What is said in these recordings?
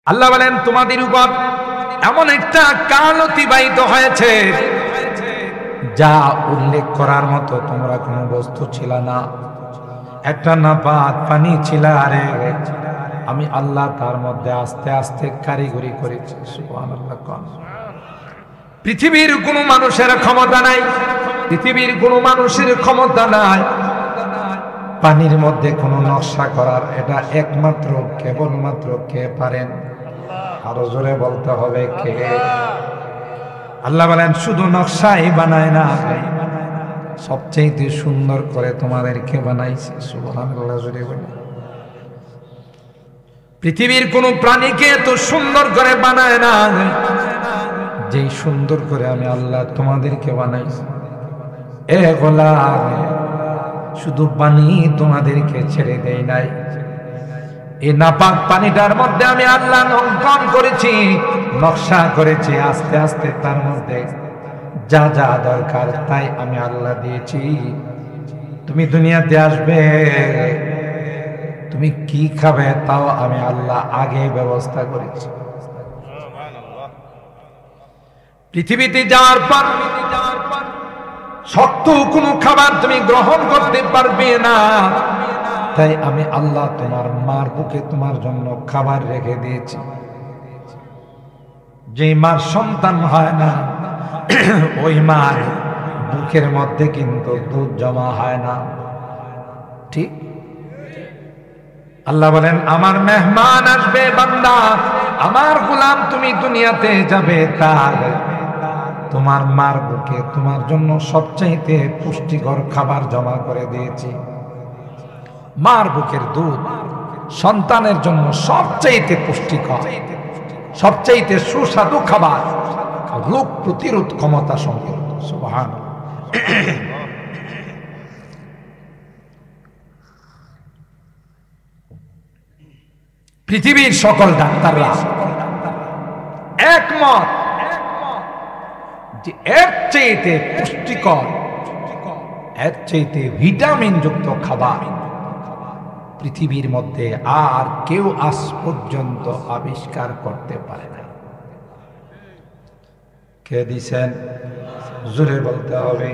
আল্লাহ বলেন তোমাদের উপর এমন একটা কাল অতিবাহিত হয়েছে যা উল্লেখ করার মতো তোমরা কোনো বস্তু ছিল না। একটা নাপাক পানি ছিল, আরে আমি আল্লাহ তার মধ্যে আস্তে আস্তে কারিগরি করেছি। সুবহানাল্লাহ। পৃথিবীর কোনো মানুষের ক্ষমতা নাই, পৃথিবীর কোনো মানুষের ক্ষমতা নাই পানির মধ্যে কোনো নকশা করার। এটা একমাত্র কেবলমাত্র কে পারেন? আরো জোরে বলতে হবে কে? আল্লাহ বলেন শুধু নকশাই বানায় না, সবচেয়ে সুন্দর করে তোমাদেরকে বানাইছে। সুবহানাল্লাহ। জোরে বলে পৃথিবীর কোন প্রাণীকে এত সুন্দর করে বানায় না যেই সুন্দর করে আমি আল্লাহ তোমাদেরকে বানাইছি। এ গোলাম, শুধু পানি তোমাদেরকে ছেড়ে দেই নাই, এই নাপাক পানিটার মধ্যে আমি আল্লাহ অঙ্কন করেছি, নকশা করেছি। আস্তে আস্তে তার মধ্যে যা যা দরকার তাই আমি আল্লাহ দিয়েছি। তুমি দুনিয়াতে আসবে, তুমি কি খাবে তাও আমি আল্লাহ আগে ব্যবস্থা করেছি। পৃথিবীতে যাওয়ার পর শক্ত কোনো খাবার তুমি গ্রহণ করতে পারবে না, তাই আমি আল্লাহ তোমার মার বুকে তোমার জন্য খাবার রেখে দিয়েছি। যে মার সন্তান হয় না ওই মার বুকের মধ্যে কিন্তু দুধ জমা হয় না, ঠিক? আল্লাহ বলেন আমার মেহমান আসবে বান্দা, আমার গোলাম তুমি দুনিয়াতে যাবে, তার তোমার মার বুকে তোমার জন্য সবচাইতে পুষ্টিকর খাবার জমা করে দিয়েছি। মার বুকের দুধ সন্তানের জন্য সবচাইতে পুষ্টিকর, সবচাইতে সুস্বাদু খাবার, রোগ প্রতিরোধ ক্ষমতা সম্পন্ন। সুবহানাল্লাহ। পৃথিবীর সকল ডাক্তাররা একমত যে এর চাইতে পুষ্টিকর, এর চাইতে ভিটামিন যুক্ত খাবার পৃথিবীর মধ্যে আর কেউ আজ পর্যন্ত আবিষ্কার করতে পারে না। কে দিছেন? জোরে বলতে হবে।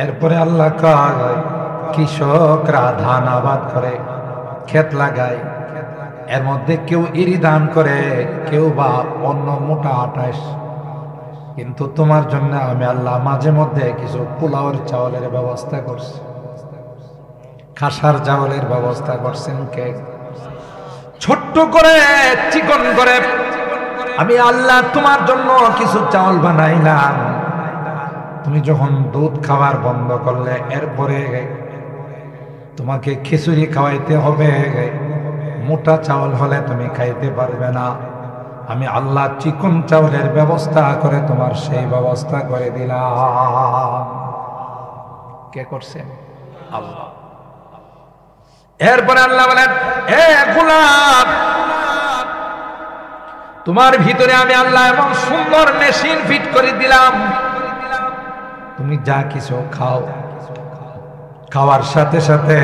এরপরে আল্লাহ কয় কৃষকরা ধান আবাদ করে, ক্ষেত লাগায়, এর মধ্যে কেউ ইরি ধান করে, কেউ বা অন্য মোটা আটাশ। কিন্তু তোমার জন্য আমি আল্লাহ মাঝে মধ্যে কিছু পোলাওয়ের চাউলের ব্যবস্থা করছি, খাসার চাউলের ব্যবস্থা করছেন কে? ছোট্ট করে চিকন করে আমি আল্লাহ তোমার জন্য কিছু চাউল বানাইলাম। তুমি যখন দুধ খাওয়ার বন্ধ করলে, এরপরে তোমাকে খিচুড়ি খাওয়াইতে হবে, মোটা চাউল হলে তুমি খাইতে পারবে না। আমি আল্লাহ চিকন চাউলের ব্যবস্থা করে তোমার সেই ব্যবস্থা করে দিলাম। কে করছেন? আল্লাহ। এরপরে আল্লাহ বলেন এ গোলাম, তোমার ভিতরে আমি আল্লাহ এমন সুন্দর মেশিন ফিট করে দিলাম, তুমি যা কিছু খাও, খাওয়ার সাথে সাথে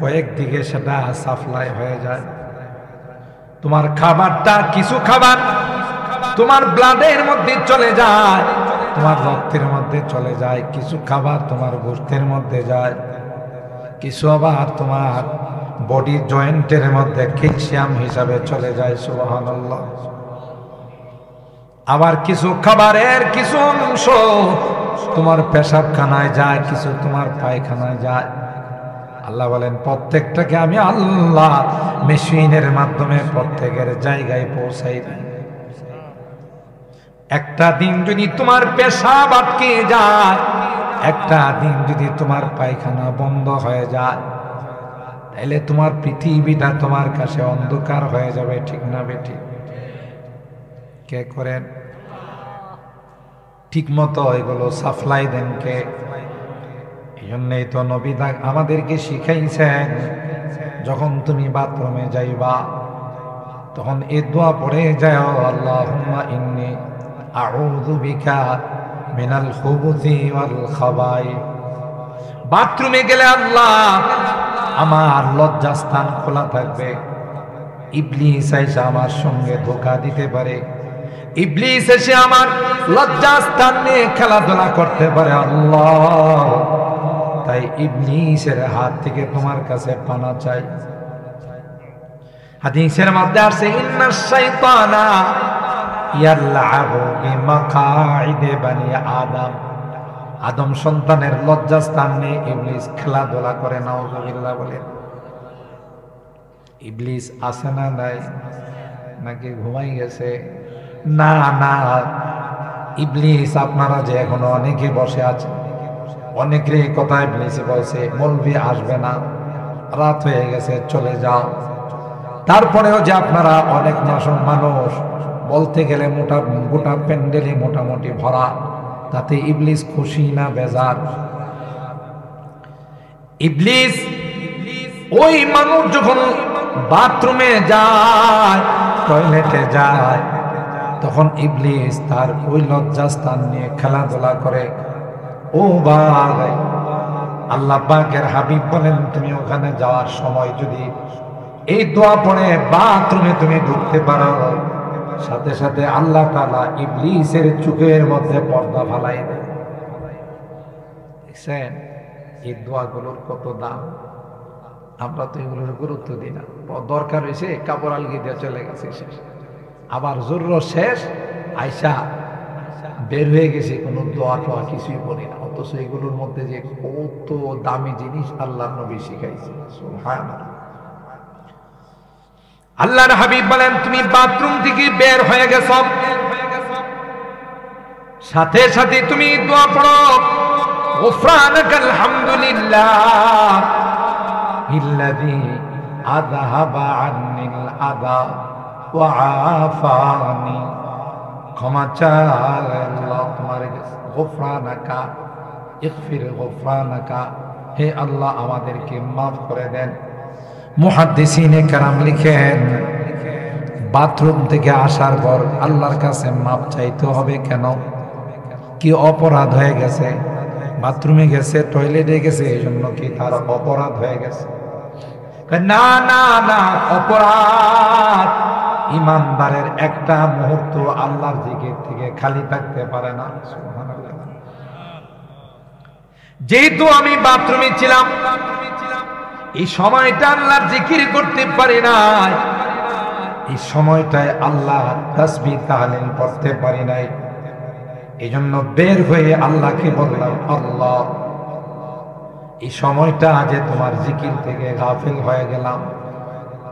কয়েকদিকে সেটা সাপ্লাই হয়ে যায়। তোমার খাবারটা, কিছু খাবার তোমার ব্লাডের মধ্যে চলে যায়, তোমার রক্তের মধ্যে চলে যায়, কিছু খাবার তোমার গোশতের মধ্যে যায়, কিছু আবার তোমার বডি জয়েন্টের মধ্যে ক্যালসিয়াম হিসাবে চলে যায়। সুবহানাল্লাহ। আবার কিছু খাবারের কিছু অংশ তোমার পেশাবখানায় যায়, কিছু তোমার পায়খানায় যায়। আল্লাহ বলেন প্রত্যেকটাকে আমি আল্লাহ মেশিনের মাধ্যমে প্রত্যেকের জায়গায় পৌঁছাই দিই। একটা দিন যদি তোমার পেশাব আটকে যায়, একটা দিন যদি তোমার পায়খানা বন্ধ হয়ে যায়, তাহলে তোমার পৃথিবীটা তোমার কাছে অন্ধকার হয়ে যাবে, ঠিক না বেঠিক? কে করেন? ঠিক মতো এগুলো সাপ্লাই দেন কে? এই জন্যই তো নবী আমাদেরকে শিখাইছেন, যখন তুমি বাথরুমে যাইবা তখন এই দোয়া পড়ে যাও, আল্লাহুম্মা ইন্নী আউযু বিকা মিনাল খুবুসি ওয়াল খাবাইস। বাথরুমে গেলে আল্লাহ আমার লজ্জাস্থান খোলা থাকবে, ইবলিস এসে আমার সঙ্গে ধোঁকা দিতে পারে, ইবলিস এসে আমার লজ্জাস্থান নিয়ে খেলাধুলা করতে পারে আল্লাহ। তাই ইবলিসের হাত থেকে তোমার কাছে পানা চাই। হাদিসের মধ্যে আছে ইন্নাশ শাইতানা ইয়ালআবু বিমাকাইদে বানি আদম, আদম সন্তানের লজ্জাস্থান নিয়ে ইবলিস খেলাধুলা করে। নাউযুবিল্লাহ বলেন। ইবলিস আছে না নাই? নাকি ঘুমাই গেছে? না না, ইবলিস আপনারা যে এখনো অনেকে বসে আছে, অনেকের কথা ইবলিস বলছে মৌলভী আসবে না, রাত হয়ে গেছে, চলে যাও। তারপরেও যে আপনারা অনেক মানুষ বলতে গেলে গোটা প্যান্ডেলে মোটামুটি ভরা, তাতে ইবলিস খুশি না বেজার? ইবলিস ওই মানুষ যখন বাথরুমে যায়, টয়লেটে যায়, তখন ইবলিস তার ওই লজ্জাস্থান নিয়ে খেলাধুলা করে। ও ভাই, আল্লাহ পাকের হাবিব বলেন তুমি ওখানে যাওয়ার সময় যদি এই দোয়া পড়ে বাথরুমে তুমি ঢুকতে পারো, সাথে সাথে আল্লাহ তাআলা ইবলিসের চোখের মধ্যে পর্দা ফালাই দেয়। দেখছেন এই দোয়াগুলোর কত দাম? আমরা তো এগুলোর গুরুত্ব দিই না। দরকার হয়েছে কাপড় আলগি দিয়ে চলে গেছে, শেষ। আবার জরুরত শেষ, আয়সা বের হয়ে গেছে, কোনো দোয়া টোয়া কিছুই বলি না। অথচ এগুলোর মধ্যে যে কত দামি জিনিস আল্লাহর নবী শিখাইছে, সুবহানাল্লাহ। আল্লাহর হাবিব বলেন তুমি বাথরুম থেকে বের হয়ে গেছ, সাথে সাথে তুমি দোয়া পড়ো গুফরানাকাল হামদুলিল্লাহ ইল্লাযী আযহাবা আন্নিল আযা ওয়া আফানি। ক্ষমা চাই আল্লাহ তোমার কাছে, গুফরানাকা ইগফির গুফরানাকা, হে আল্লাহ আমাদেরকে মাফ করে দেন। মুহাদ্দিসিনে কেরাম লিখেন বাথরুম থেকে আসার পর আল্লাহর কাছে মাপ চাইতে হবে কেন? কি অপরাধ হয়ে গেছে? বাথরুমে গেছে, টয়লেটে গেছে, এই জন্য কি তার অপরাধ হয়ে গেছে? না না না, অপরাধ ইমানদারের একটা মুহূর্ত আল্লাহর জিকির থেকে খালি থাকতে পারে না। সুবহানাল্লাহ। যেহেতু আমি বাথরুমে ছিলাম, এই সময়টা আল্লাহর জিকির করতে পারি নাই, এই সময়টায় আল্লাহ তাসবিহ তাহলিল পড়তে পারি নাই, এই জন্য বের হয়ে আল্লাহকে বললাম আল্লাহ এই সময়টা যে তোমার জিকির থেকে গাফিল হয়ে গেলাম,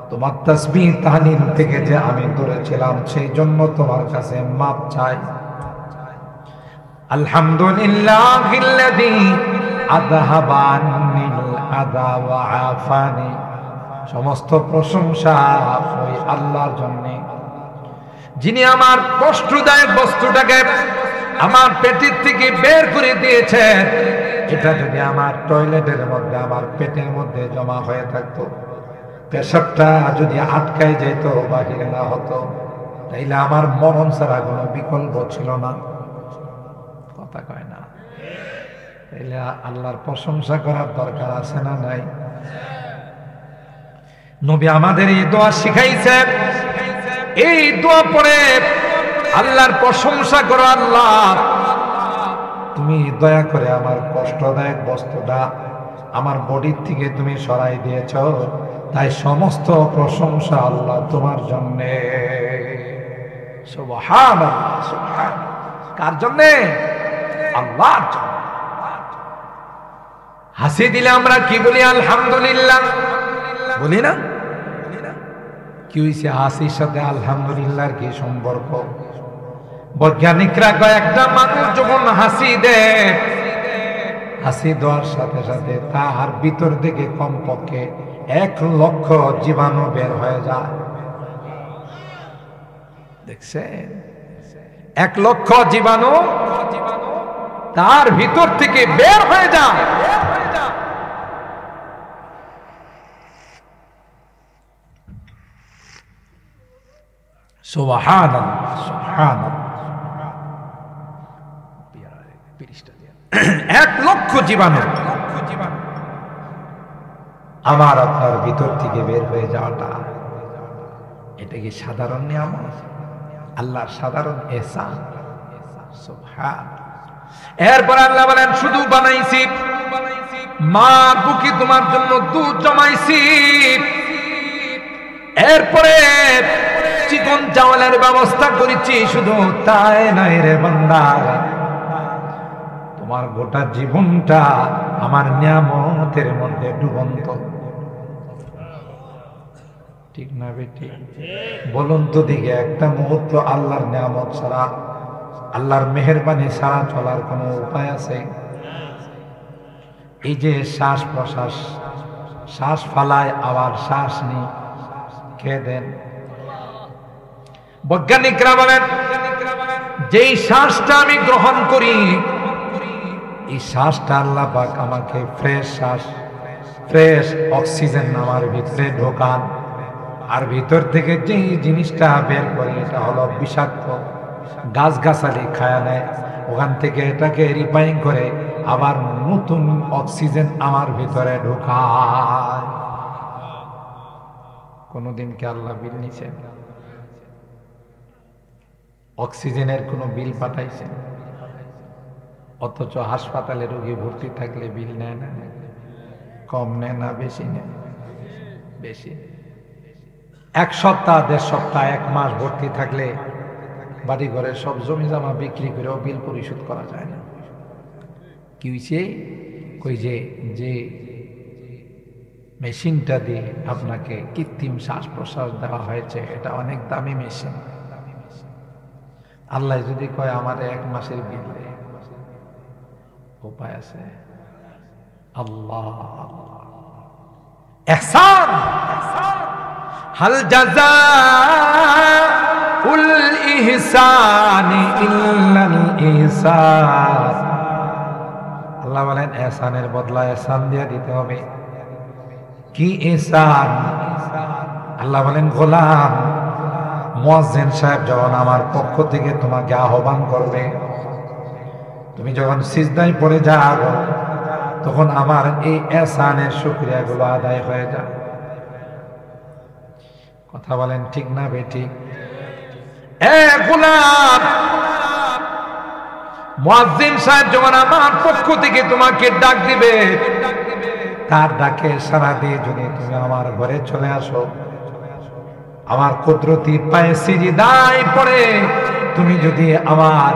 তোমার তাসবিহ তাহলিল থেকে যে আমি দূরে ছিলাম, সেই জন্য তোমার কাছে মাপ চাই। আলহামদুলিল্লাহিল্লাযী আযহাবা আন্নিল আযা ওয়া আফানি। সমস্ত প্রশংসা ওই আল্লাহর জন্য, যিনি আমার কষ্টদায়ক বস্তুটাকে আমার পেটের থেকে বের করে দিয়েছেন। এটা যদি আমার টয়লেটের মধ্যে, আমার পেটের মধ্যে জমা হয়ে থাকতো, পেশাবটা যদি আটকায় যেত, বাহিরে না হতো, তাইলে আমার মরণ ছাড়া কোনো বিকল্প ছিল না। কথা কয় না? তাইলে আল্লাহর প্রশংসা করার দরকার আছে না নাই? নবী আমাদের এই দোয়া শিখাইছেন, এই দোয়া পড়ে আল্লাহর প্রশংসা করো। আল্লাহ তুমি দয়া করে আমার কষ্টদায়ক বস্তুটা আমার বডির থেকে তুমি সরাই দিয়েছ, তাই সমস্ত প্রশংসা আল্লাহ তোমার জন্যে। সুবহানাল্লাহ, সুবহানাল্লাহ। কার জন্যে? আল্লাহর জন্য। হাসি দিলে আমরা কি বলি? আলহামদুলিল্লাহ বলি না? কি হয়েছে? হাসির সাথে আলহামদুলিল্লাহর কি সম্পর্ক? বৈজ্ঞানিকরা কয় একটা মানুষ যখন হাসি দেয়, হাসি দেওয়ার সাথে সাথে তার ভিতর থেকে কমপক্ষে 1,00,000 জীবাণু বের হয়ে যায়। দেখছেন? 1,00,000 জীবাণু তার ভিতর থেকে বের হয়ে যায়। সুবহানাল্লাহ, সুবহানাল্লাহ। 1,00,000 জীবাণু আমার আপনার ভিতর থেকে বের হয়ে যাওয়াটা এটা কি সাধারণ নিয়ামত? আল্লাহর সাধারণ এহসান। সুবহান। এরপর আল্লাহ বলেন শুধু বানাইছি, মার বুকে তোমার জন্য দুধ জমাইছি, এরপরে চিকন চাওয়ালের ব্যবস্থা করেছি। শুধু তাই নয় রে বান্দা, তোমার গোটা জীবনটা আমার নিয়ামতের মধ্যে ডুবন্ত। ঠিক না বেটি? বলুন তো দিকে, একটা মুহূর্ত আল্লাহর নিয়ামত ছাড়া, আল্লাহর মেহেরবানি ছাড়া চলার কোনো উপায় আছে? এই যে শ্বাস প্রশ্বাস, শ্বাস ফালায় আবার শ্বাস নিই, কে দেন? বৈজ্ঞানিকরা বলেন যেই শ্বাসটা আমি গ্রহণ করি, এই শ্বাসটা আল্লাহ পাক আমাকে ফ্রেশ শ্বাস, ফ্রেশ অক্সিজেন আমার ভিতরে ঢোকান, আর ভিতর থেকে যেই জিনিসটা বের করে এটা হলো বিষাক্ত, গাছগাছালি খায়া নেয়, ওখান থেকে এটাকে রিফাইন করে আবার নতুন অক্সিজেন আমার ভিতরে ঢোকায়। কোনদিন কি আল্লাহ বিল নিছেন? অক্সিজেনের কোনো বিল পাঠাইছেন? অথচ হাসপাতালে রোগী ভর্তি থাকলে বিল নেয় না? কম নেয় না বেশি নেয়? বেশি। এক সপ্তাহ, দেড় সপ্তাহ, এক মাস ভর্তি থাকলে বাড়ি ঘরে সব জমি জমা বিক্রি করেও বিল পরিশোধ করা যায় না। কি হয়েছে? কই যে মেশিনটা দিয়ে আপনাকে কৃত্রিম শ্বাস প্রশ্বাস দেওয়া হয়েছে, এটা অনেক দামি মেশিন। আল্লাহ যদি কয় আমার এক মাসের বিল দে, উপায় আছে? আল্লাহ ইহসান। হাল জাযাউল ইহসানি ইল্লাল ইহসান। আল্লাহ বলেন ইহসানের বদলা ইহসান দিয়ে দিতে হবে। কি ইহসান? আল্লাহ বলেন গোলাম, মুয়াজ্জিন সাহেব যখন আমার পক্ষ থেকে তোমাকে আহ্বান করবে, তুমি যখন সিজদায় পড়ে যাও, তখন আমার এই ইহসানের শুকরিয়া গুলো আদায় হয়ে যায়। কথা বলেন ঠিক না বেঠিক? এ গোলাম, মুয়াজ্জিন সাহেব যখন আমার পক্ষ থেকে তোমাকে ডাক দিবে, তার ডাকে সাড়া দিয়ে যদি তুমি আমার ঘরে চলে আসো, আমার কুদরতি পায়ে সিজদায় পড়ে তুমি যদি আমার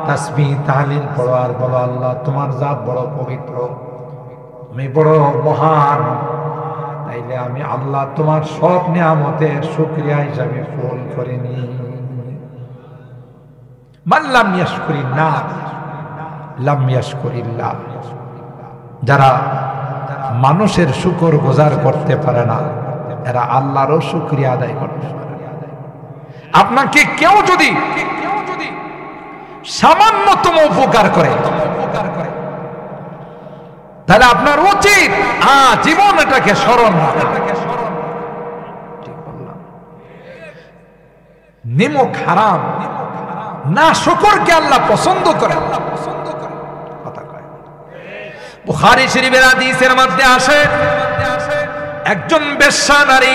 তাসবিহ তাহলিল পড়ো আর বলো আল্লাহ তোমার জাত বড় পবিত্র, তুমি বড় মহান, তাইলে আমি আল্লাহ তোমার সব নিয়ামতের শুকরিয়া হিসাবে ফুল করে নি। মান লাম ইয়াশকুরিল্লাহ লাম ইয়াশকুরিল্লাহ। যারা মানুষের শুকর গুজার করতে পারে না, এরা আল্লাহরও শুকরিয়া আদায় করতে পারে না। আপনাকে কেউ যদি সামান্যতম উপকার করে, তাহলে আপনার উচিত জীবন এটাকে স্মরণ রাখা। ঠিক বললাম? নিমক হারাম না, শুকরকে আল্লাহ পছন্দ করে। কথা কয়। বুখারী শরীফের হাদিসের মধ্যে আসে, একজন বেশ্যা নারী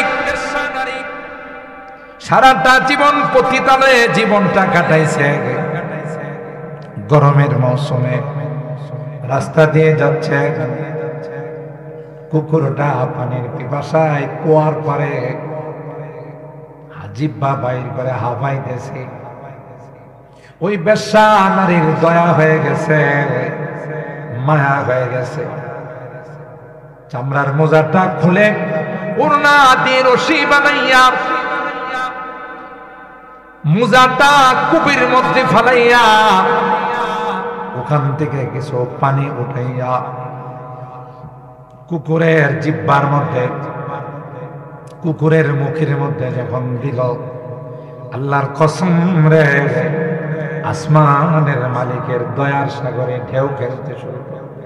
সারাটা জীবন পতিতালয়ে জীবনটা কাটাইছে। গরমের মৌসুমে রাস্তা দিয়ে যাচ্ছে, কুকুরটা পানির পিপাসায় কুয়ার পারে জিহ্বা বাইর করে হাঁপাইতেছে। ওই বেশ্যা নারীর দয়া হয়ে গেছে, মায়া হয়ে গেছে। চামড়ার মোজাটা খুলে ওড়না দিয়ে রশি বানাইয়া মোজাটা কূপের মধ্যে ফালাইয়া ওখান থেকে কিছু পানি উঠাইয়া কুকুরের জিহ্বার মধ্যে, কুকুরের মুখের মধ্যে যখন দিল, আল্লাহর কসম রে, আসমানের মালিকের দয়ার সাগরে ঢেউ খেলতে শুরু করবে।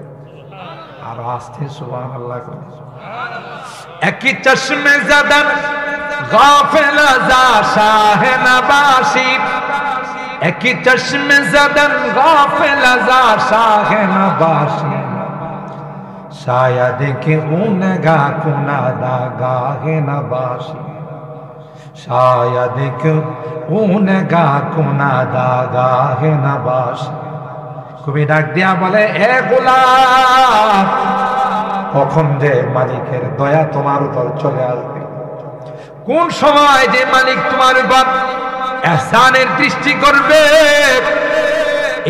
আর আস্তে সুবহানাল্লাহ করে। একই চশমে জাদান গাফিল যা শাহ নবাসি, একই চশমে জাদান গাফিল যা শাহ নবাসি, শায়দ কি উনগা কুনাদা গাহে নবাসি। शायद उनका कुना दागा है नबाश कभी डाक दिया बोले ए गुलाम কখন যে মালিকের দয়া তোমার উপর চলে আসবে কোন সময় যে মালিক তোমার উপর ইহসানের দৃষ্টি করবে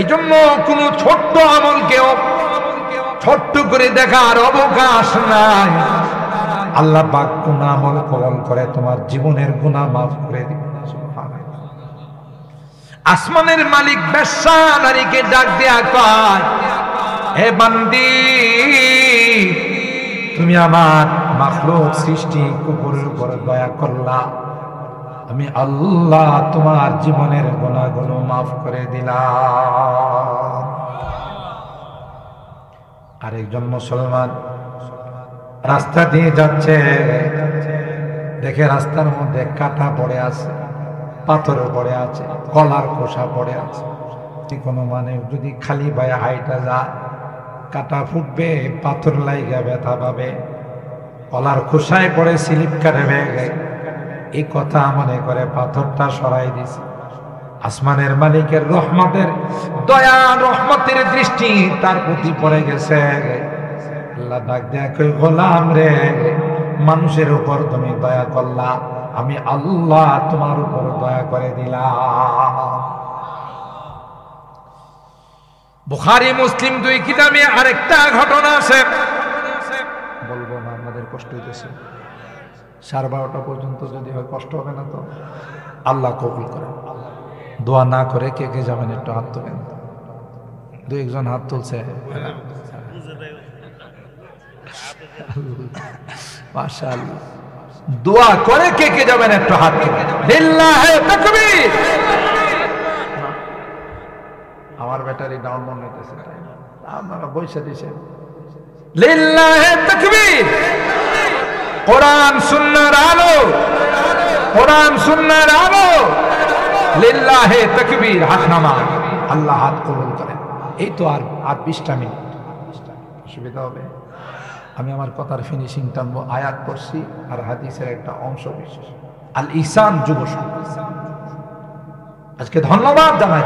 এজন্য কোন ছোট্ট আমলকেও ছোট্ট করে দেখার অবকাশ নাই আল্লাহ পাক কোন আমল কবুল করে তোমার জীবনের গুনাহ মাফ করে দিবেন সুবহানাল্লাহ আসমানের মালিক বেশ্যা নারীকে ডাক দেয়া কয় হে বান্দি তুমি আমার মাখলুক সৃষ্টি কুকুরের উপর দয়া করলা আমি আল্লাহ তোমার জীবনের গুনাহগুলো মাফ করে দিলাম আরেকজন মুসলমান রাস্তা দিয়ে যাচ্ছে দেখে রাস্তার মধ্যে কাটা পড়ে আছে পাথর পড়ে আছে কলার খোসা পড়ে আছে কোনো মানে যদি খালি পায়ে হাইটা যায় কাটা ফুটবে পাথর লাইগা ব্যথা পাবে কলার খোসায় পড়ে স্লিপ কাটবে এই কথা মনে করে পাথরটা সরাই দিছে আসমানের মালিকের রহমতের দয়া রহমতের দৃষ্টি তার প্রতি পড়ে গেছে আল্লাহ ডাক দেয়া কই গোলাম রে মানুষের উপর তুমি দয়া করলা আমি আল্লাহ তোমার উপর দয়া করে দিলাম বুখারী মুসলিম দুই কিতাবে আরেকটা ঘটনা আছে বলবো না আমাদের কষ্ট হইতেছে 12:30 পর্যন্ত যদি হয় কষ্ট হবে না তো আল্লাহ কবুল করে দোয়া না করে কে কে যাবেন একটু হাত তোলেন দুই একজন হাত তুলছে মাশাআল্লাহ দোয়া করে কে কে যাবেন একটু হাত তোলেন লিল্লাহি তাকবীর আমার ব্যাটারি ডাউন মনে হইতেছে আপনারা বইসা দিছে লিল্লাহি তাকবীর কোরআন সুন্নাহর আলো কোরআন সুন্নাহর আলো লিল্লাহি তাকবীর হাত নামা আল্লাহ হাত কবুল করেন এই তো আর 20টা মিনিট অসুবিধা হবে আমি আমার কথার ফিনিশিং টানবো আয়াত পড়ছি আর হাদিসের একটা অংশ বিশেষ আল ইহসান যুব আজকে ধন্যবাদ জানাই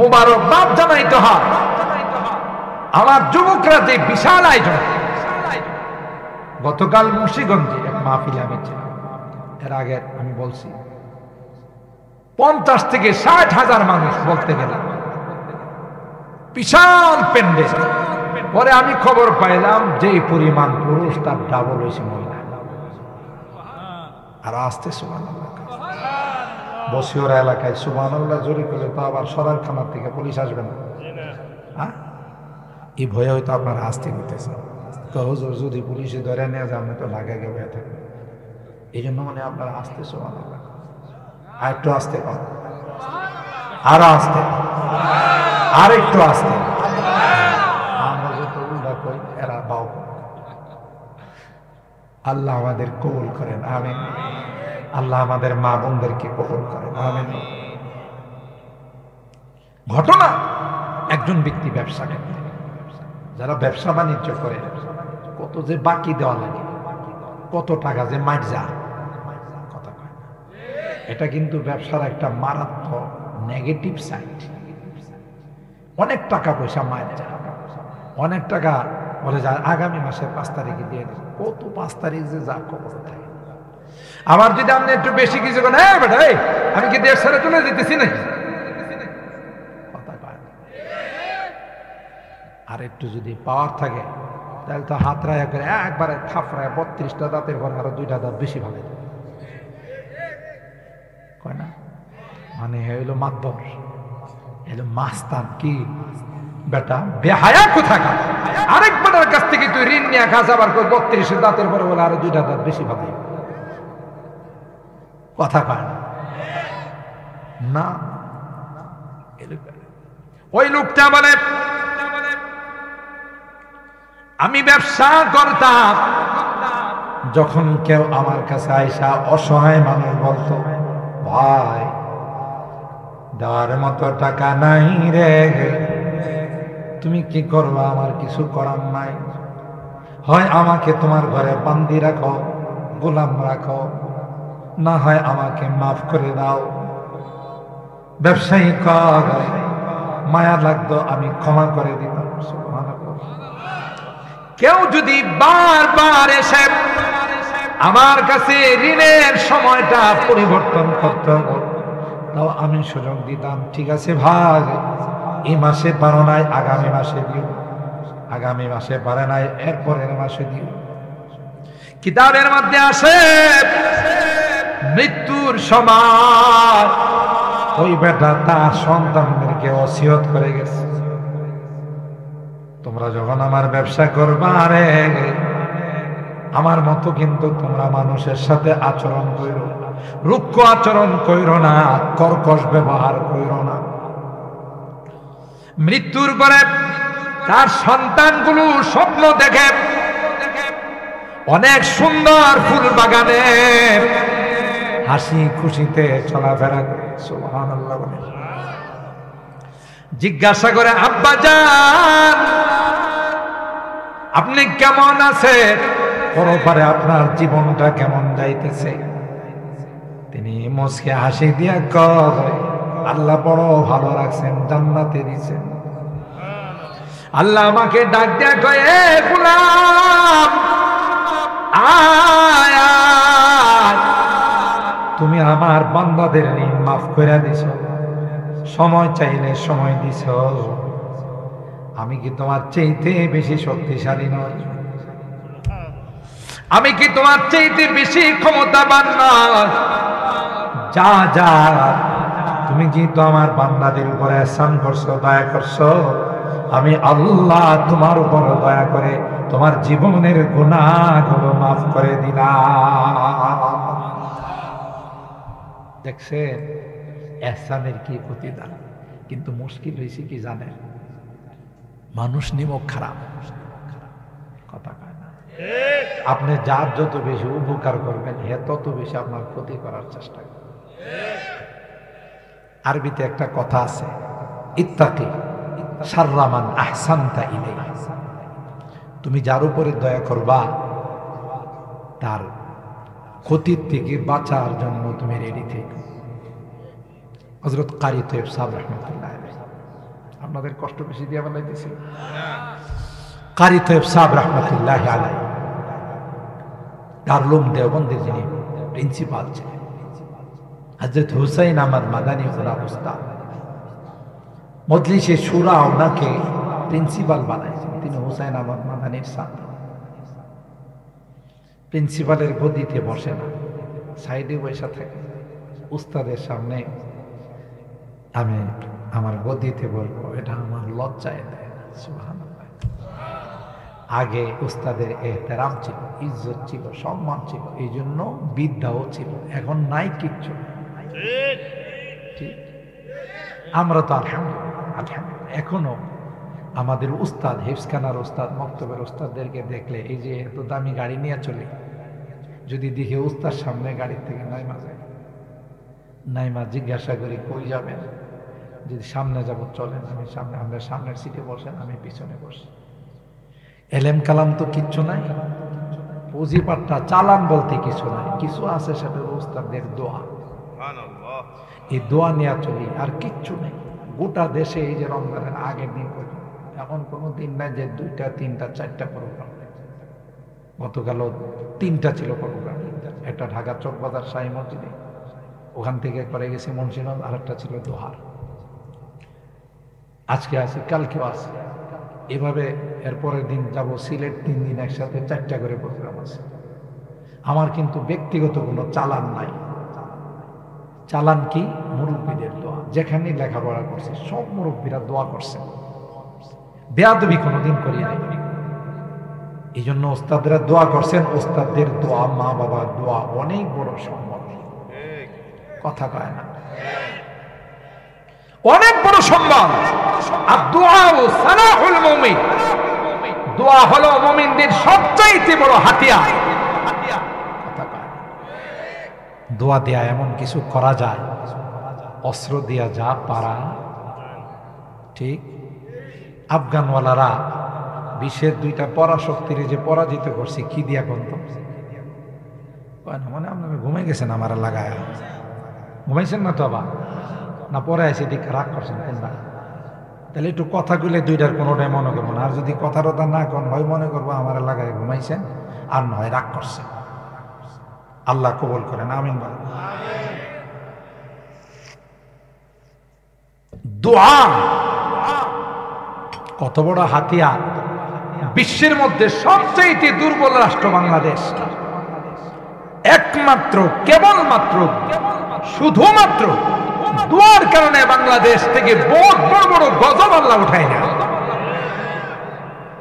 মুবারকবাদ জানাইতে হয় আমার যুবকরা যে বিশাল আয়োজন গতকাল মুন্সিগঞ্জে এক মাহফিলে আমি ছিলাম এর আগে আমি বলছি 50 থেকে 60,000 মানুষ বলতে গেলাম বিশাল প্যান্ডেল পরে আমি খবর পাইলাম যে পরিমাণ পুরুষ তার ডাবল হয়েছে মহিলা আর আসতে সুবহানাল্লাহ বসিওরা এলাকায় সুবহানাল্লাহ জোরে করলে তো আবার সরারখানার থেকে পুলিশ আসবে না হ্যাঁ এই ভয়ে হয়তো আপনারা আসতে নিতেছেন তো হুজুর যদি পুলিশে ধরে নিয়ে যায় আপনি তো লাগা গেবে থাকবে এই জন্য মানে আপনারা আসতে সুবহানাল্লাহ আর একটু আসতে পান আরো আসতে আর একটু আসতে আমরা যত উল্টা কই এরা বাউ আল্লাহ আমাদের কবুল করেন আমিন আল্লাহ আমাদের মা বোনদেরকে কবুল করেন আমিন ঘটনা একজন ব্যক্তি ব্যবসা করে যারা ব্যবসা বাণিজ্য করে কত যে বাকি দেওয়া লাগে কত টাকা যে মার যায় কথা কয় না এটা কিন্তু ব্যবসার একটা মারাত্মক নেগেটিভ সাইড অনেক টাকা পয়সা মার যায় অনেক টাকা বলে যায় আগামী মাসের 5 তারিখে দিয়ে দেবে কত 5 তারিখ যে যা খবর থাকে আবার যদি আপনি একটু বেশি কিছু করেন হ্যাঁ বেটা আমি কি দেশ ছেড়ে চলে যেতেছি নাকি কথা কয় আর একটু যদি পাওয়ার থাকে তাহলে তো হাত রায়া করে একবারে থাপড়ায় 32টা দাঁতের পরে আরো 2টা দাঁত বেশি ভালো কয় না মানে হইলো মাতবর এলো মাস্তান কি বেটা বেহায়া কোথাকার আরেক বেটার কাছ থেকে তুই ঋণ নিয়ে খাস আবার 32 দাঁতের পরে বলে আরো 2টা দাঁত বেশি ভালো কথা কয় না ওই লোকটা বলে আমি ব্যবসা করতাম যখন কেউ আমার কাছে আইসা অসহায় মানুষ বলতো ভাই দেওয়ার মতো টাকা নাই রে তুমি কি করবা আমার কিছু করার নাই হয় আমাকে তোমার ঘরে বান্দি রাখো গোলাম রাখো না হয় আমাকে মাফ করে দাও। ব্যবসায়ী কয় মায়া লাগতো আমি ক্ষমা করে দিতাম। কেউ যদি বারবার এসে আমার কাছে ঋণের সময়টা পরিবর্তন করতে তাও আমি সুযোগ দিতাম, ঠিক আছে ভাই এই মাসে পারো নাই আগামী মাসে দিও, আগামী মাসে পারে নাই এরপরের মাসে দিও। কিতাবের মধ্যে আসে মৃত্যুর সময় ওই বেটা তার সন্তানদেরকে ওসিয়ত করে গেছে, তোমরা যখন আমার ব্যবসা করবা রে আমার মতো কিন্তু তোমরা মানুষের সাথে আচরণ কইরো, রুক্ষ আচরণ কইরো না, কর্কশ ব্যবহার কইরো না। মৃত্যুর পরে তার সন্তানগুলো স্বপ্ন দেখে অনেক সুন্দর ফুল বাগানে হাসি খুশিতে চলাফেরা করে। সুবহানাল্লাহ বলে জিজ্ঞাসা করে আব্বা জান আপনি কেমন আছেন, পরপারে আপনার জীবনটা কেমন যাইতেছে? তিনি মুচকে হাসি দিয়া কয় আল্লাহ বড় ভালো রাখছেন, জান্নাতে দিয়েছেন। আল্লাহ আমাকে ডাক দিয়া কয় এ গোলাম আয় আয়, তুমি আমার বান্দাদের ঋণ মাফ করে দিছ, সময় চাইলে সময় দিছ, আমি কি তোমার চাইতে বেশি শক্তিশালী নই? আমি কি তোমার চাইতে বেশি ক্ষমতাবান নয়? যা যা তুমি যেহেতু আমার বান্দাদের উপরে ihsan করছো, দয়া করছো, আমি আল্লাহ তোমার উপর দয়া করে তোমার জীবনের গুনাহগুলো মাফ করে দিলাম। দেখছেন ihsanের কি প্রতিদান। কিন্তু মুশকিল হয়েছে কি জানেন, মানুষ নিমক খারাপ, কথা কয় না। আপনি যার যত বেশি উপকার করবেন হে তত বেশি আপনার ক্ষতি করার চেষ্টা করবেন। আরবিতে একটা কথা আছে ইত্তাকি শাররা মান আহসানতা ইলাইহি, তুমি যার উপরে দয়া করবা তার ক্ষতির থেকে বাঁচার জন্য তুমি রেডি থেকো। হযরত কারি তৈয়ব সাহেব রাহমাতুল্লাহ আলাইহি, আপনাদের কষ্ট বেশি দিয়ে বানাইতেছি। কারি তৈয়ব সাহেব রাহমাতুল্লাহ আলাইহি দারুল উলুম দেওবন্দের যিনি প্রিন্সিপাল ছিলেন, হযরত হুসাইন আহমদ মাদানী ওনার উস্তাদ, মজলিসে শুরা ওনাকে প্রিন্সিপাল বানাইছেন, তিনি হুসাইন আহমদ মাদানীর ছাত্র। প্রিন্সিপালের গদিতে বসে না, সাইডে বসে থাকে। উস্তাদের সামনে আমি আমার গদিতে বলবো এটা আমার লজ্জায় দেয়। সুবহানাল্লাহ। আগে উস্তাদের এহতেরাম ছিল, ইজ্জত ছিল, সম্মান ছিল, এই জন্য বিদ্যাও ছিল। এখন নাই কিচ্ছু। ঠিক আমরা তো আলহামদুলিল্লাহ এখনো আমাদের উস্তাদ, হিফজখানার উস্তাদ, মক্তবের উস্তাদদেরকে দেখলে এই যে এত দামি গাড়ি নিয়ে চলি, যদি দেখি উস্তাদ সামনে গাড়ির থেকে নাইমা যায়, নাইমা জিজ্ঞাসা করি কই যাবেন, যদি সামনে যাব চলেন, আমি সামনে, আমরা সামনের সিটে বসেন, আমি পিছনে বসি। এলেম কালাম তো কিচ্ছু নাই, পুঁজিপাট্টা চালান বলতে কিছু নাই, কিছু আছে সেটা উস্তাদের দোয়া। এই দোয়া নিয়ে চলি, আর কিচ্ছু নেই। গোটা দেশে এই যে রমজানের আগের দিন পর্যন্ত এমন কোনো দিন নাই যে 2টা 3টা 4টা প্রোগ্রাম। গতকালও 3টা ছিল প্রোগ্রাম, একটা ঢাকা চকবাজার শাহী মসজিদে, ওখান থেকে করে গেছি মুন্সিগঞ্জ, আর একটা ছিল দোহার। আজকে আছে, কালকেও আছে, এভাবে এরপরের দিন যাব সিলেট, 3 দিন একসাথে 4টা করে প্রোগ্রাম আছে। আমার কিন্তু ব্যক্তিগত কোনো চালান নাই। চালান কি? মুরব্বীদের দোয়া। যেখানে লেখাপড়া করছে সব মুরব্বীরা দোয়া করছেন, বেয়াদবি কোনোদিন করি নাই। এই জন্য ওস্তাদরা দোয়া করছেন। ওস্তাদদের দোয়া, মা বাবার দোয়া অনেক বড় সম্মান, কথা কয় না, অনেক বড় সম্মান। আর দোয়া ও সালাহুল মুমিন, দোয়া হলো মুমিনদের সবচাইতে বড় হাতিয়ার। দোয়া দেয়া এমন কিছু করা যায়, অস্ত্র দিয়া যা পারা। ঠিক আফগানওয়ালারা বিশ্বের 2টা পরাশক্তির যে পরাজিত করছে কি দিয়া গন্ত, কয় না মানে আপনি ঘুমাই গেছেন আমার লাগায়, ঘুমাইছেন না তো আবার না পরে এসে দিকে রাগ করছেন কোনটা? তাহলে একটু কথা কইলে দুইটার কোনোটাই মনে করবো না। আর যদি কথা টথা না কন হয় মনে করবো আমার লাগায় ঘুমাইছেন, আর নয় রাগ করছেন। আল্লাহ কবুল করেন, আমিন বলেন। দোয়া কত বড় হাতিয়ার! বিশ্বের মধ্যে সবচেয়ে দুর্বল রাষ্ট্র বাংলাদেশ, একমাত্র কেবলমাত্র শুধুমাত্র দোয়ার কারণে বাংলাদেশ থেকে বহুত বড় বড় গজব আল্লাহ উঠায় না,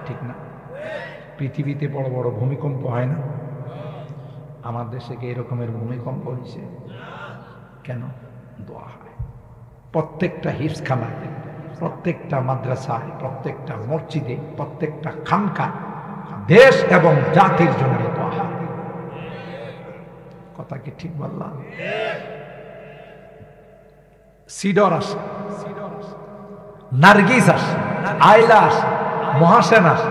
ঠিক না? পৃথিবীতে বড় বড় ভূমিকম্প হয় না, আমার দেশে কি এরকমের ভূমিকম্প হয়েছে? কেন? দোয়া হয়। প্রত্যেকটা হিফজখানায়, প্রত্যেকটা মাদ্রাসায়, প্রত্যেকটা মসজিদে, প্রত্যেকটা খানকা দেশ এবং জাতির জন্য দোয়া হয়। কথা কি ঠিক বললাম? সিডর আসে, নার্গিস আসে, আইলা আসে, মহাসেন আসে,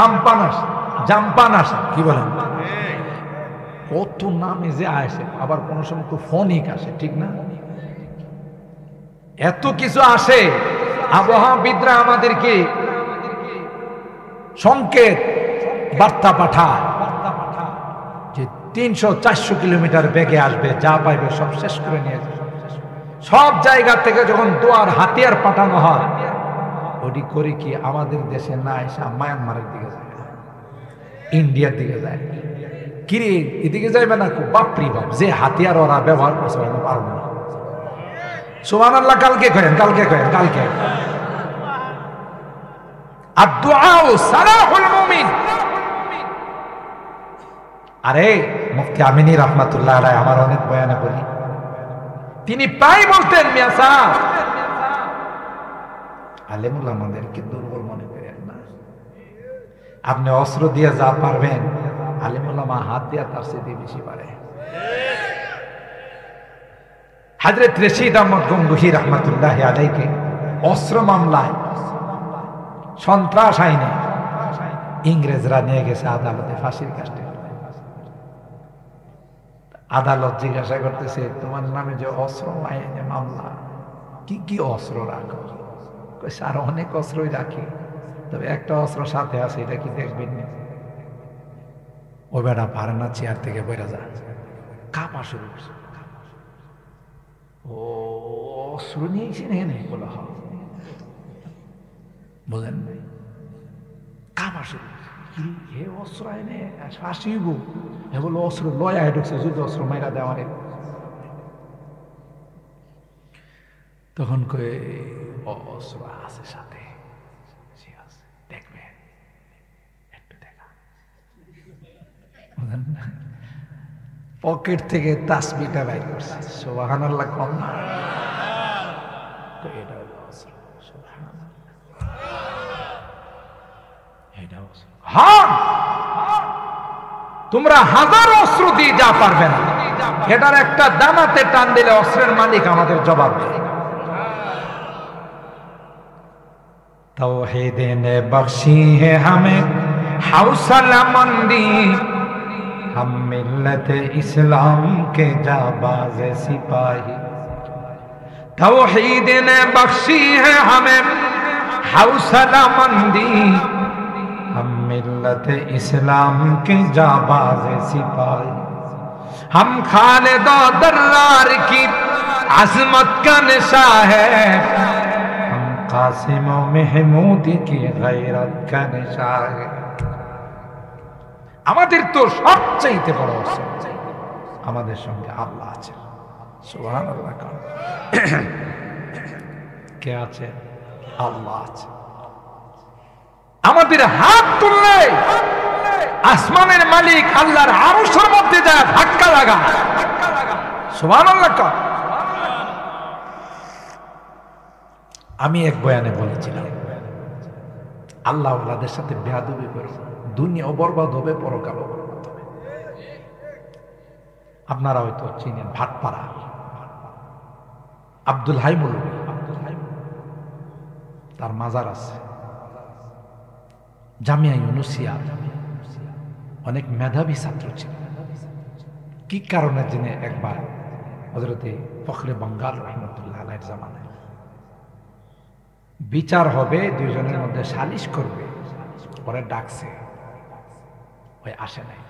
আমপান আসে, জাম্পান আসে, কি বলেন? কত নামে যে আসে, আবার কোন সময় তো ফোনিক আসে, ঠিক না? এত কিছু আসে। আবহাওয়াবিদরা আমাদেরকে সংকেত বার্তা পাঠায় যে 300-400 কিলোমিটার বেগে আসবে, যা পাইবে সব শেষ করে নিয়ে যাবে। সব জায়গা থেকে যখন দোয়ার হাতিয়ার পাঠানো হয়, ওটি করে কি আমাদের দেশে না এসে মায়ানমারের দিকে যায়, ইন্ডিয়ার দিকে যায়, কিরে এদিকে যাইবে না? খুব বাপরি বাপ, যে হাতিয়ার ওরা ব্যবহার করছে পারবো না। সুবহানাল্লাহ। কালকে করেন, কালকে করেন, কালকে। আর দুআউ সালাহুল মুমিন। আরে মুফতি আমিনী রাহমাতুল্লাহ আলাইহি আমার অনেক বয়ানে বলি, তিনি প্রায় বলতেন, মিয়া সাহেব আলেমুল আমাদেরকে দুর্বল মনে করেন না, আপনি অস্ত্র দিয়ে যা পারবেন আলেমুল আমা হাত দিয়ে তার চেয়ে বেশি পারে। হযরত রশিদ আহমদ গঙ্গুহি রাহমাতুল্লাহি আলাইহি অস্ত্র মামলায়, সন্ত্রাস আইনে ইংরেজরা নিয়ে গেছে আদালতে ফাঁসির কাস্টে। আদালত জিজ্ঞাসা করতেছে, তোমার নামে যে অস্ত্র আইনে মামলা, কি কি অস্ত্র রাখো? স্যার অনেক অস্ত্রই রাখি, তবে একটা অস্ত্র সাথে আছে, এটা কি দেখবেন? ও বেটা পারে না, চেয়ার থেকে বেড়ে যায়, কাঁপা শুরু করছে। ও অস্ত্র নিয়েছেন এনে বলা হয়, বোঝেন নাই? কাঁপা শুরু করছে, হে অস্ত্র এনে ফাঁসিব, হে বলো অস্ত্র লয়া ঢুকছে, যুদ্ধ অস্ত্র মাইরা দেওয়ারে। তখন কয়ে অস্ত্র আছে সাথে, দেখবে একটু দেখা। পকেট থেকে তাসবিহটা বাইর করছে, সুবহানাল্লাহ কম না? তো এটা হলো অস্ত্র, সুবহানাল্লাহ। এটা অস্ত্র। হ্যাঁ, তোমরা হাজার অস্ত্র দিয়ে যা পারবে না, এটার একটা দানাতে টান দিলে অস্ত্রের মালিক আমাদের জবাব দেয়। तौहीद ने बख्शी है हमें हौसला मंदी, हम मिल्लत इस्लाम के जाबाज सिपाही। तौहीद ने बख्शी है हमें हौसला मंदी, हम मिल्लत इस्लाम के जाबाज सिपाही। हम खालिद दर्रार की अजमत का निशा है, कासिम महमूद की गैरत का निशा है। আমাদের তো সবচেয়ে বড় অস্ত্র, আমাদের সঙ্গে আল্লাহ আছে, সুবহানাল্লাহ। কে আছে? আল্লাহ আছে। আমাদের হাত তুললে আসমানের মালিক আল্লাহর আরশের মধ্যে যা ধাক্কা লাগা, সুবহানাল্লাহ। আমি এক বয়ানে বলেছিলাম, আল্লাহ ওয়ালাদের সাথে বেয়াদবি করো, দুনিয়াও বরবাদ হবে, পরকালও বরবাদ হবে। আপনারা হয়তো চিনেন ভাটপাড়া আব্দুল হাই মৌলভী, তার মাজার আছে জামিয়া ইউনুসিয়া, অনেক মেধাবী ছাত্র ছিল। কি কারণে জেনে একবার হযরতে ফখরে বাঙ্গাল রহমতুল্লাহ আলাইহির জামানায় বিচার হবে, দুইজনের মধ্যে সালিশ করবে, পরে ডাকছে, ওই আসে নাই।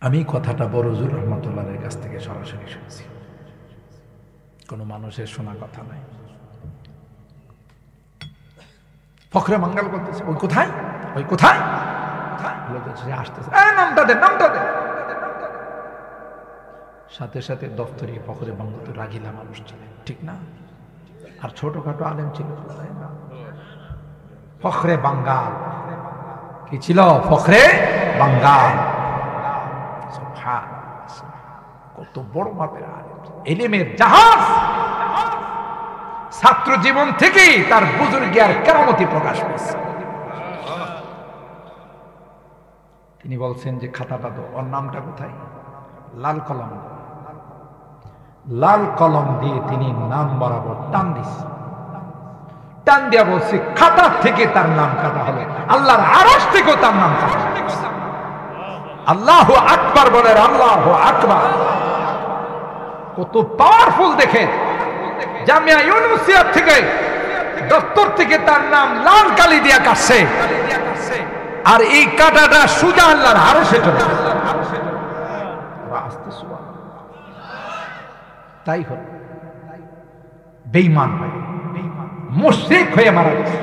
আমি কথাটা বড় হুজুর রহমতুল্লাহের কাছ থেকে সরাসরি শুনছি, কোনো মানুষের শোনা কথা নাই। ফখরে বাঙ্গাল বলতেছে, ওই কোথায়, ওই কোথায়, আসতেছে, নামটা দেন, নামটা দেন। সাথে সাথে দপ্তরে ফখরে বাঙ্গাল তো রাগিলা মানুষ ছিলেন, ঠিক না? আর ছোটখাটো আলেম ছিল, ফখরে বাঙ্গাল কি ছিল? ফখরে বাঙ্গাল। কত বড় মাপের আলেম, ইলমের জাহাজ। ছাত্র জীবন থেকেই তার বুজুর্গি আর কেরামতি প্রকাশ পেয়েছে। তিনি বলছেন যে খাতাটা তো, ওর নামটা কোথায়? লাল কলম, লাল কলম দিয়ে তিনি নাম বরাবর টান দিচ্ছে, টান দিয়া বলছে খাতা থেকে তার নাম কাটা হলো, আল্লাহর আরশ থেকেও তার নাম কাটা। আল্লাহু আকবার বলেন, আল্লাহু আকবার। কত পাওয়ারফুল দেখেন। জামিয়া ইউনুসিয়া থেকে, দপ্তর থেকে তার নাম লাল কালি দিয়া কাটছে, আর এই কাটাটা সুজা আল্লাহর আরশে চলে গেছে। তাই হল বেঈমান হয়ে, মুশরিক হয়ে মারা গেছে।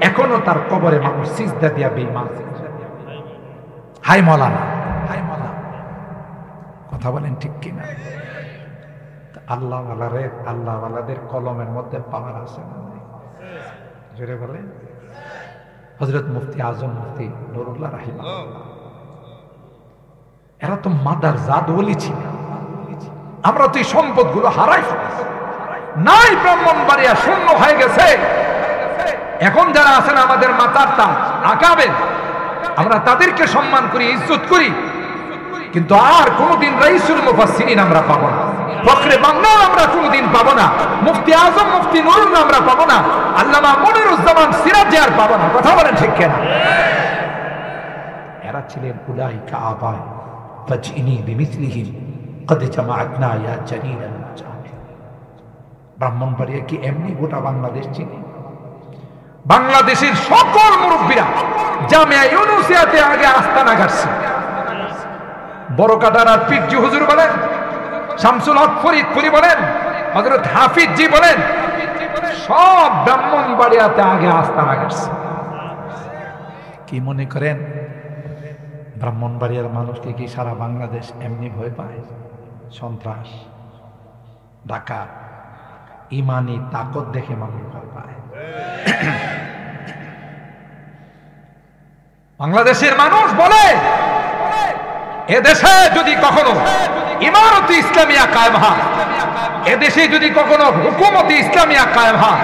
এখনো তার কবরে মানুষ সিজদা দিয়া বেঈমান। হাই মৌলানা, হাই মৌলানা, কথা বলেন ঠিক কিনা? আল্লাহওয়ালাদের কলমের মধ্যে পাওয়ার আছে না? জোরে বলেন। হযরত মুফতি আজম মুফতি নুরুল্লাহ রাহিমাহুল্লাহ, এরা তো মাদার জাত ওলি ছিল। আমরা তো এই সম্পদগুলো হারাই ফেলেছি, নাই, ব্রাহ্মণবাড়িয়া শূন্য হয়ে গেছে। এখন যারা আছেন আমাদের মাতার তাজ আকাবের, আমরা তাদেরকে সম্মান করি, ইজ্জত করি, কিন্তু আর কোনদিন রাইসুল মুফাসসিরিন আমরা পাবো না, ফখরে বাঙ্গাল আমরা কোনদিন পাবো না, মুফতি আজম মুফতি নুরুল্লাহ আমরা পাবো না, আল্লামা মনিরুজ্জামান সিরাজি আর পাবো না। কথা বলেন ঠিক কিনা? এরা ছিলেন উলাইকা আবায় ফাজইনি বিমিসলিহিম কদ জামাআতনা ইয়া জালিলাল মাজামিল। ব্রাহ্মণবাড়িয়া কি এমনি গোটা বাংলাদেশ চিনি? বাংলাদেশের সকল মুরব্বীরা জামিয়া ইউনুসিয়াতে আগে আস্তানা গাড়ছে। বড় কাটারার পীরজি হুজুর বলেন, শামসুল হক ফরিদপুরি বলেন, হযরত হাফিজ জি বলেন, সব ব্রাহ্মণবাড়িয়াতে আগে আস্তানা গাড়ছে। কি মনে করেন ব্রাহ্মণবাড়িয়ার মানুষকে কি সারা বাংলাদেশ এমনি ভয় পায়? সন্ত্রাস, ডাকাত, ইমানি তাকত দেখে মানুষ ভয় পায়। বাংলাদেশের মানুষ বলে, এদেশে যদি কখনো ইমারতে ইসলামিয়া কায়েম হয়, এদেশে যদি কখনো হুকুমতে ইসলামিয়া কায়েম হয়,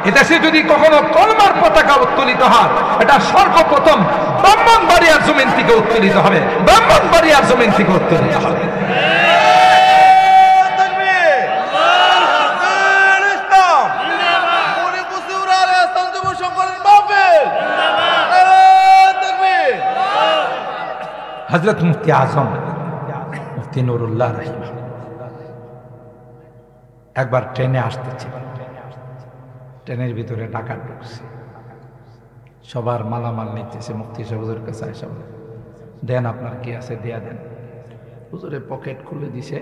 এদেশে যদি কখনো কলমার পতাকা উত্তোলিত হয়, এটা সর্বপ্রথম ব্রাহ্মণবাড়িয়ার জমিন থেকে উত্তোলিত হবে, ব্রাহ্মণবাড়িয়ার জমিন থেকে উত্তোলিত হবে। হযরত মুফতি আজম মুফতি নুরুল্লাহ রাহিমাহুল্লাহ একবার ট্রেনে আসতেছিল, ট্রেনের ভিতরে ডাকাত ঢুকছে, সবার মালামাল নিতেছে। মুফতি সাহেব হুজুরের কাছে আসা, দেন আপনার কি আছে দিয়া দেন। হুজুরের পকেট খুলে দিছে,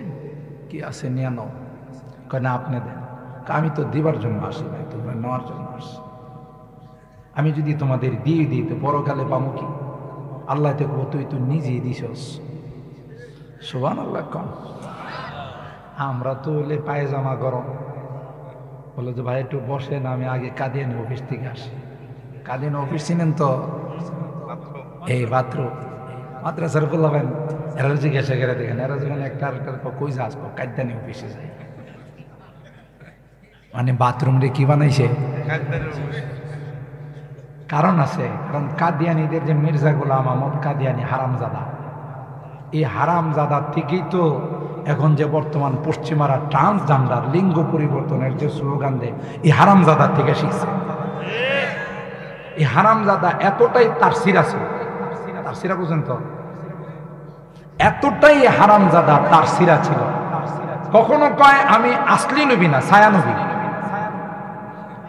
কি আছে নিয়ে নাও। কয় না আপনি দেন। আমি তো দিবার জন্য আসি নাই, তোমরা নেওয়ার জন্য আসি। আমি যদি তোমাদের দিয়ে দিই তো পরকালে পাবো কি? আল্লাহ তো তুই তো নিজেই দিছস। সুবহানাল্লাহ কম। আমরা তো হলে পায়জামা গরম, বলে যে ভাই একটু বসেন, আমি আগে কাদিয়ানি অফিস থেকে আসি। কাদিয়ানি অফিস চিনেন তো? এই বাথরুম মাদ্রাসার বলবেন, এরা জিজ্ঞাসা করে দেখেন, এরা যখন একটা কই যা আসবো, কাদিয়ানি অফিসে যাই। মানে বাথরুম রে কি বানাইছে? কারণ আছে, কারণ কাদিয়ানিদের যে মির্জা গোলাম আহমদ কাদিয়ানি হারামজাদা, এই হারামজাদার থেকেই তো এখন যে বর্তমান পশ্চিমারা ট্রান্সজেন্ডার লিঙ্গ পরিবর্তনের যে স্লোগান দেয়, এই হারামজাদার থেকে শিখছে। এই হারামজাদা এতটাই তার সির আছে, তারসিরা বুঝেন তো, এতটাই হারামজাদা তারসিরা ছিল। কখনো কয় আমি আসলি নবী না, ছায়া নবী।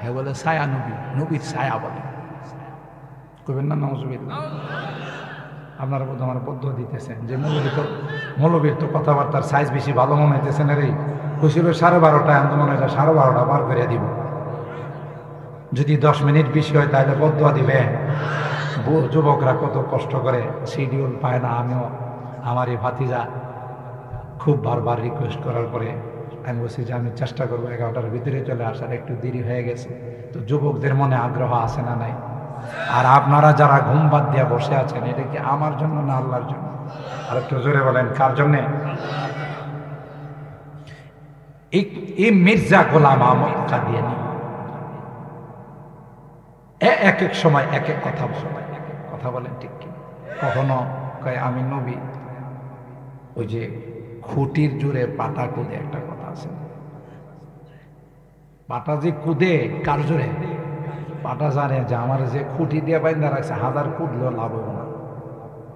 হ্যাঁ বলে ছায়া নবী, নবীর ছায়া বলে, কইবেন না নাউজুবিল্লাহ। আপনারা বোধ আমার পদ্ম দিতেছেন যে মৌলবীর তো কথাবার্তার সাইজ বেশি ভালো মনে হইতেছে না রে। কইছিল 12:30 আমি মনে হয় 12:30 বার করে দিব, যদি 10 মিনিট বেশি হয় তাহলে পদ্ম দিবে। যুবকরা কত কষ্ট করে, শিডিউল পায় না। আমিও আমার এই ভাতিজা খুব বারবার রিকোয়েস্ট করার পরে আমি বলছি যে আমি চেষ্টা করবো 11টার ভিতরে চলে আসার, একটু দেরি হয়ে গেছে। তো যুবকদের মনে আগ্রহ আছে না নাই? আর আপনারা যারা ঘুম বাদ দিয়া বসে আছেন, এটা কি আমার জন্য না আল্লাহর জন্য? আর একটু জোরে বলেন কার জন্যে? এই মির্জা গোলাম আহমদ কাদিয়ানী এক এক সময় এক এক কথা বলেন, ঠিক কি? কখনো কয় আমি নবী, ওই যে খুঁটির জোরে পাটা কুদে একটা কথা আছে, পাটা যে কুদে কার জোরে? পাটা জানে যে আমার যে খুঁটি দিয়ে বাইন্দা রাখছে 1000 কুদলেও লাভ হবে না।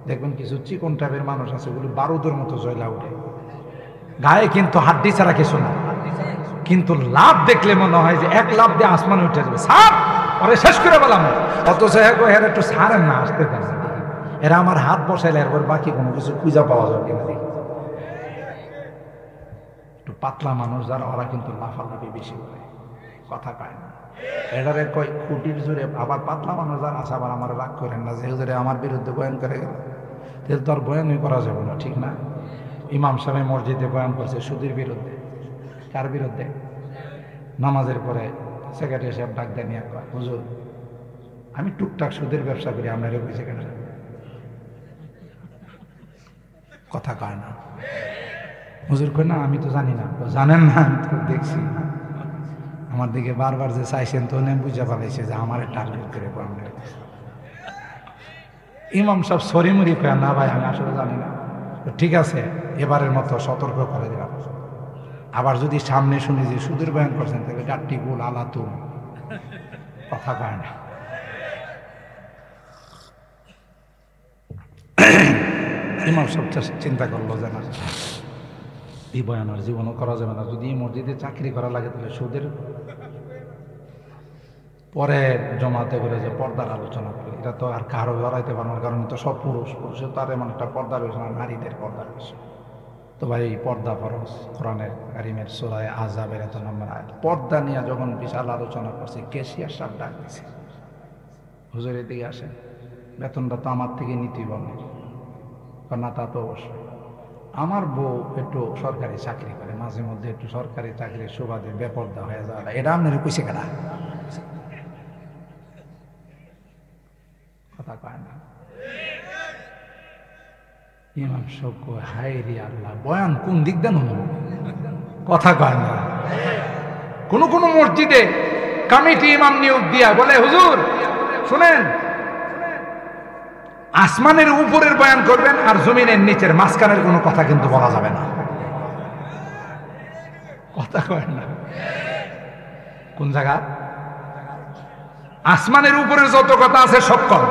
দেখবেন কিছু চিকন টাইপের মানুষ আছে, ওগুলি বারুদের মতো জয়লা উঠে, গায়ে কিন্তু হাড্ডি ছাড়া কিছু না, কিন্তু লাভ দেখলে মনে হয় যে এক লাভ দিয়ে আসমানে উঠে যাবে। সার ওরে শেষ করে বললাম, অথচ এর একটু সারেন না, আসতে দেন। এরা আমার হাত বসাইলে এরপর বাকি কোনো কিছু খুঁজা পাওয়া যাবে কিনা দেখি। একটু পাতলা মানুষ যারা, ওরা কিন্তু লাফালাফি বেশি করে, কথা পায় না। এটারে কয় খুঁটির জোরে। আবার পাতলা মানুষ যারা আছে, আবার আমার রাগ করেন না যে হুজুরে আমার বিরুদ্ধে বয়ান করে গেল, তাহলে তো আর বয়ানই করা যাবে না, ঠিক না? ইমাম সাহেব মসজিদে বয়ান করছে সুদের বিরুদ্ধে। কার বিরুদ্ধে? নামাজের পরে সেক্রেটারি সাহেব ডাক দেন, কয় হুজুর আমি টুকটাক সুদের ব্যবসা করি, আপনারা বুঝে কেন? কথা কয় না। হুজুর কয় না আমি তো জানি না। জানেন না? আমি তো দেখছি, আমার দিকে বারবার যে চাইছেন তো বুঝে পালাইছে যে আমার টার্গেট করে বয়ান। ইমাম সাহেব সরিমুরি কয় না ভাই আমি আসলে জানি না। ঠিক আছে, এবারের মতো সতর্ক করে দিলাম, আবার যদি সামনে শুনি যে সুদের বয়ান করছেন তাহলে গাট্টি গোল আলা তুম। কথা কয় না। ইমাম সাহেব চিন্তা করলো যে না, এই বয়ান আর জীবনও করা যাবে না, যদি এই মসজিদে চাকরি করা লাগে তাহলে সুদের। পরে জমাতে করে যে পর্দার আলোচনা করে, এটা তো আর কারো লড়াইতে পারবার, কারণ তো সব পুরুষের তো আর এমন একটা পর্দার বিষয় না, নারীদের পর্দার বিষয়। তো ভাই পর্দা ফরজ, কোরআনের কারিমের সূরা আযাবের ১ নম্বর আয়াত। পর্দা নিয়ে যখন বিশাল আলোচনা করছে, কেশিয়ার সাহেব ডাক দিছে, হুজুর এদিকে আসেন, বেতনটা তো আমার থেকে নিতেই বলেন। না তা তো অবশ্যই, আমার বউ একটু সরকারি চাকরি করে, মাঝে মধ্যে একটু সরকারি চাকরির সুবাদে বেপর্দা হয়ে যাওয়া, এটা আপনার কইছে কেনা? কথা কয় না। ইমাম সাহেব কয় হায় রে আল্লাহ, বয়ান কোন দিক দেন? কথা কয় না। কোন কোন মসজিদে কমিটি ইমাম নিয়োগ দিয়া বলে হুজুর শুনেন, আসমানের উপরের বয়ান করবেন আর জমিনের নিচের মাঝখানের কোনো কথা কিন্তু বলা যাবে না। কথা কয় না। কোন জায়গা? আসমানের উপরের যত কথা আছে সব কম,